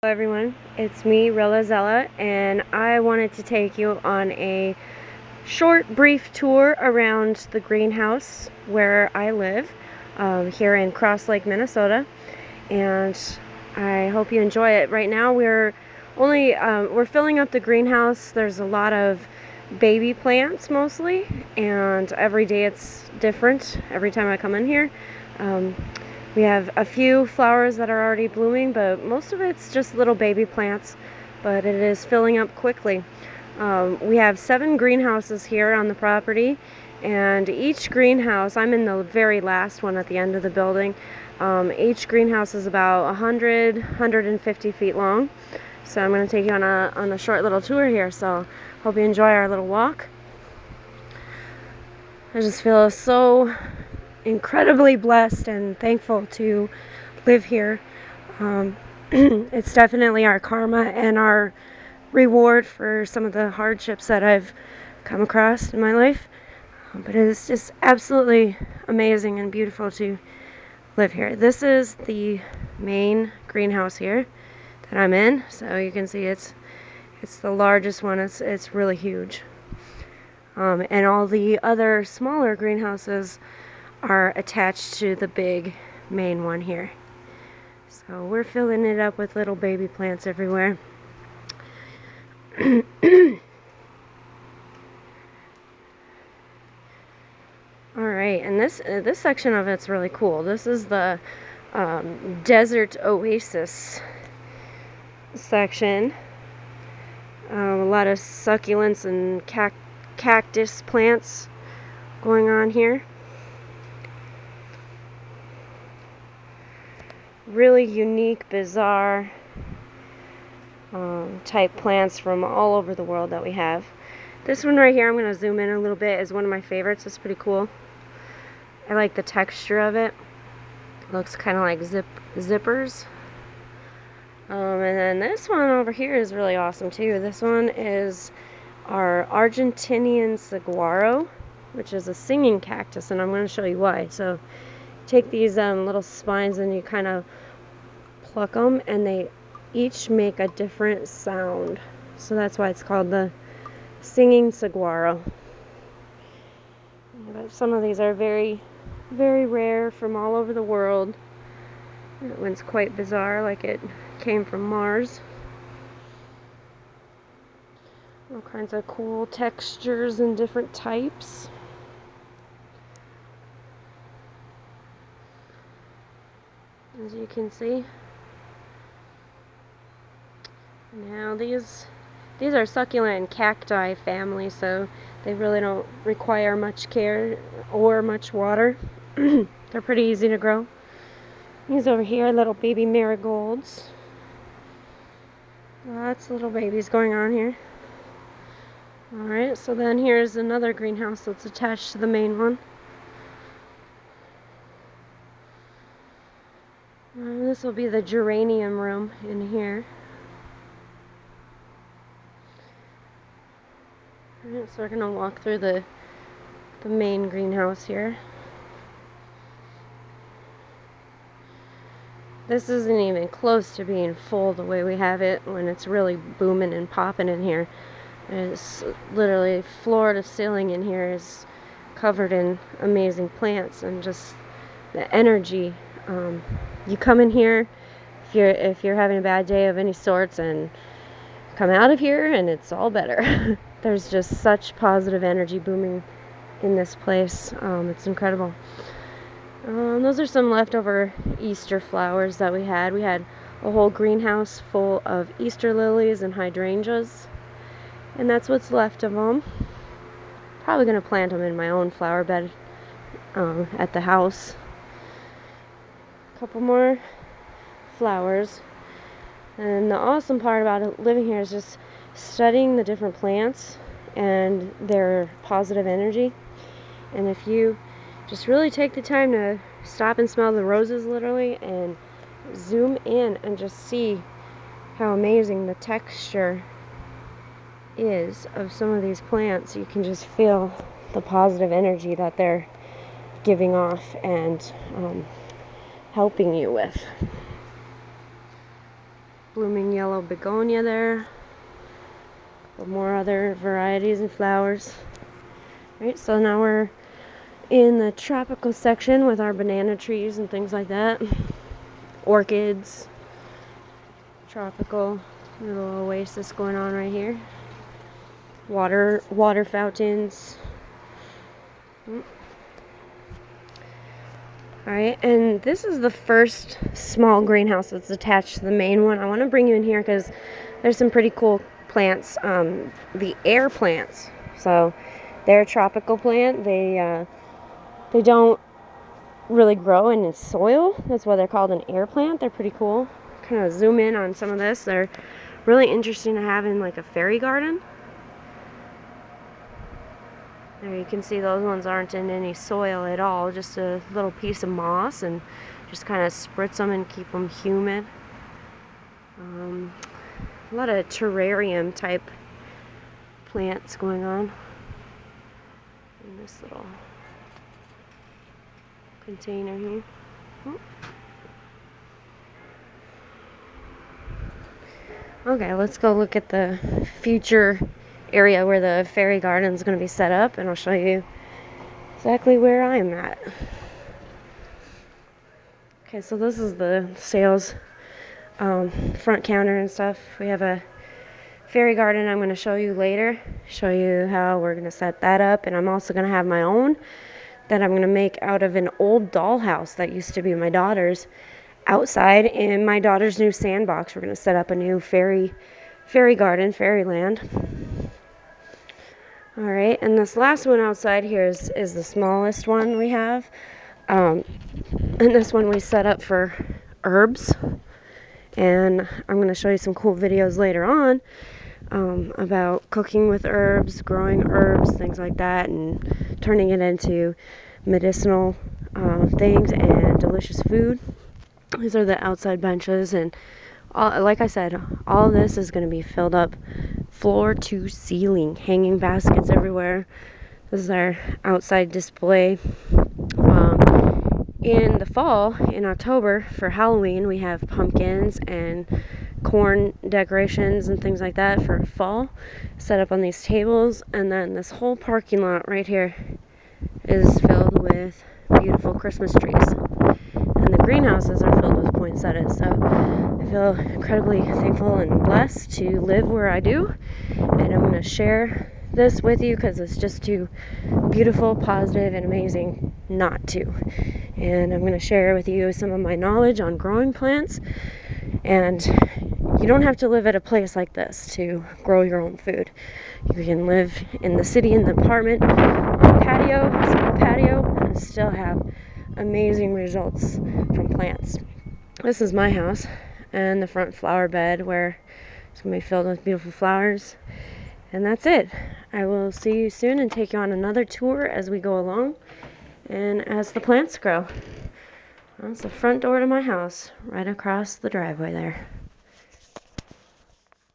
Hello everyone, it's me, Rella Zella, and I wanted to take you on a short, brief tour around the greenhouse where I live here in Cross Lake, Minnesota, and I hope you enjoy it. Right now we're filling up the greenhouse. There's a lot of baby plants mostly, and every day it's different every time I come in here. We have a few flowers that are already blooming, but most of it's just little baby plants, but it is filling up quickly. We have 7 greenhouses here on the property, and each greenhouse, I'm in the very last one at the end of the building. Each greenhouse is about 150 feet long. So I'm going to take you on a short little tour here, so hope you enjoy our little walk. I just feel so incredibly blessed and thankful to live here. It's definitely our karma and our reward for some of the hardships that I've come across in my life. But it is just absolutely amazing and beautiful to live here. This is the main greenhouse here that I'm in. So you can see it's the largest one. It's really huge. And all the other smaller greenhouses are attached to the big main one here. So we're filling it up with little baby plants everywhere. Alright, and this section of it's really cool. This is the desert oasis section. A lot of succulents and cactus plants going on here. Really unique, bizarre type plants from all over the world that we have. This one right here, I'm going to zoom in a little bit, is one of my favorites. It's pretty cool. I like the texture of it. Looks kind of like zippers. And then this one over here is really awesome too. This one is our Argentinian saguaro, which is a singing cactus, and I'm going to show you why. So take these little spines and you kind of pluck them, and they each make a different sound. So that's why it's called the singing saguaro. But some of these are very, very rare from all over the world. That one's quite bizarre, like it came from Mars. All kinds of cool textures and different types. As you can see. Now these are succulent and cacti family, so they really don't require much care or much water. They're pretty easy to grow. These over here are little baby marigolds. Lots of little babies going on here. Alright, so then here's another greenhouse that's attached to the main one. This will be the geranium room in here. Alright, so we're going to walk through the main greenhouse here. This isn't even close to being full the way we have it when it's really booming and popping in here. It's literally floor to ceiling in here is covered in amazing plants and just the energy. You come in here if you're having a bad day of any sorts, and come out of here and it's all better. There's just such positive energy booming in this place. It's incredible. Those are some leftover Easter flowers that we had. We had a whole greenhouse full of Easter lilies and hydrangeas, and that's what's left of them. Probably going to plant them in my own flower bed at the house. A couple more flowers. And the awesome part about living here is just studying the different plants and their positive energy. And if you just really take the time to stop and smell the roses literally and zoom in and just see how amazing the texture is of some of these plants, you can just feel the positive energy that they're giving off and helping you with. blooming yellow begonia there. More other varieties of flowers. Right, so now we're in the tropical section with our banana trees and things like that. Orchids. Tropical little oasis going on right here. Water fountains. Alright, and this is the first small greenhouse that's attached to the main one. I want to bring you in here because there's some pretty cool plants. The air plants. So they're a tropical plant. They don't really grow in soil. That's why they're called an air plant. They're pretty cool. Kind of zoom in on some of this. They're really interesting to have in like a fairy garden. There you can see those ones aren't in any soil at all, just a little piece of moss, and just kind of spritz them and keep them humid. A lot of terrarium type plants going on in this little container here. Okay, let's go look at the future area where the fairy garden is going to be set up, and I'll show you exactly where I'm at. Okay, so this is the sales front counter and stuff. We have a fairy garden I'm going to show you later, show you how we're going to set that up, and I'm also going to have my own that I'm going to make out of an old dollhouse that used to be my daughter's. Outside in my daughter's new sandbox, we're going to set up a new fairy garden, fairyland. Alright, and this last one outside here is the smallest one we have. And this one we set up for herbs. And I'm going to show you some cool videos later on about cooking with herbs, growing herbs, things like that, and turning it into medicinal things and delicious food. These are the outside benches, and like I said, all of this is going to be filled up floor to ceiling, hanging baskets everywhere. This is our outside display. In the fall, in October, for Halloween, we have pumpkins and corn decorations and things like that for fall set up on these tables, and then this whole parking lot right here is filled with beautiful Christmas trees. And the greenhouses are filled with poinsettias. So I feel incredibly thankful and blessed to live where I do. And I'm going to share this with you because it's just too beautiful, positive, and amazing not to. And I'm going to share with you some of my knowledge on growing plants. And you don't have to live at a place like this to grow your own food. You can live in the city, in the apartment, on a patio, a small patio, and still have amazing results from plants. This is my house and the front flower bed where it's going to be filled with beautiful flowers. And that's it. I will see you soon and take you on another tour as we go along and as the plants grow. That's the front door to my house, right across the driveway there.